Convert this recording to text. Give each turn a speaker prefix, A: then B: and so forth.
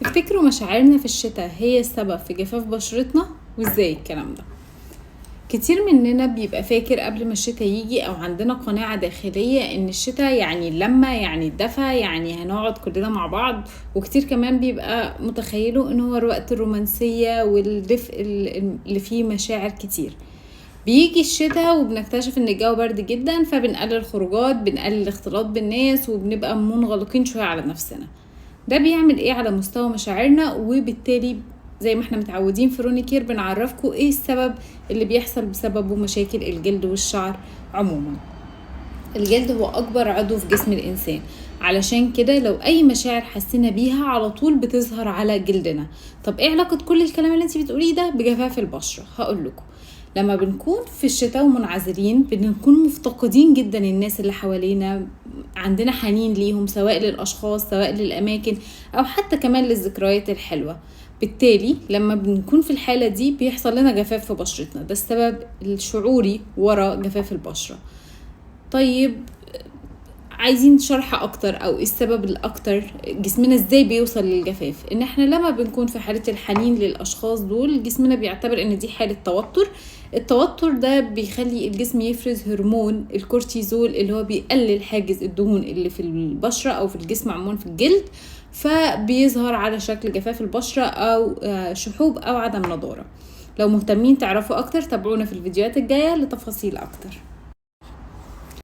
A: تفتكروا مشاعرنا في الشتاء هي السبب في جفاف بشرتنا؟ وازاي الكلام ده؟ كتير مننا بيبقى فاكر قبل ما الشتاء يجي او عندنا قناعة داخلية ان الشتاء يعني اللمة، يعني الدفا، يعني هنقعد كلنا مع بعض. وكتير كمان بيبقى متخيله ان هو الوقت الرومانسية والدفء اللي فيه مشاعر كتير. بيجي الشتاء وبنكتشف ان الجو برد جدا، فبنقلل خروجات، بنقلل الاختلاط بالناس، وبنبقى منغلقين شوية على نفسنا. ده بيعمل ايه على مستوى مشاعرنا؟ وبالتالي زي ما احنا متعودين في روني كير بنعرفكم ايه السبب اللي بيحصل بسببه مشاكل الجلد والشعر عموما. الجلد هو اكبر عضو في جسم الانسان، علشان كده لو اي مشاعر حسينا بيها على طول بتظهر على جلدنا. طب ايه علاقة كل الكلام اللي انتي بتقوليه ده بجفاف البشرة؟ هقول لكم. لما بنكون في الشتاء ومنعزلين بنكون مفتقدين جدا الناس اللي حوالينا، عندنا حنين ليهم، سواء للأشخاص سواء للأماكن أو حتى كمان للذكريات الحلوة. بالتالي لما بنكون في الحالة دي بيحصل لنا جفاف في بشرتنا، ده السبب الشعوري وراء جفاف البشرة. طيب، عايزين شرح اكتر او السبب الاكتر جسمنا ازاي بيوصل للجفاف؟ ان احنا لما بنكون في حالة الحنين للاشخاص دول جسمنا بيعتبر ان دي حالة توتر. التوتر ده بيخلي الجسم يفرز هرمون الكورتيزول اللي هو بيقلل حاجز الدهون اللي في البشرة او في الجسم عموما في الجلد، فبيظهر على شكل جفاف البشرة او شحوب او عدم نضارة. لو مهتمين تعرفوا اكتر تابعونا في الفيديوهات الجاية لتفاصيل اكتر.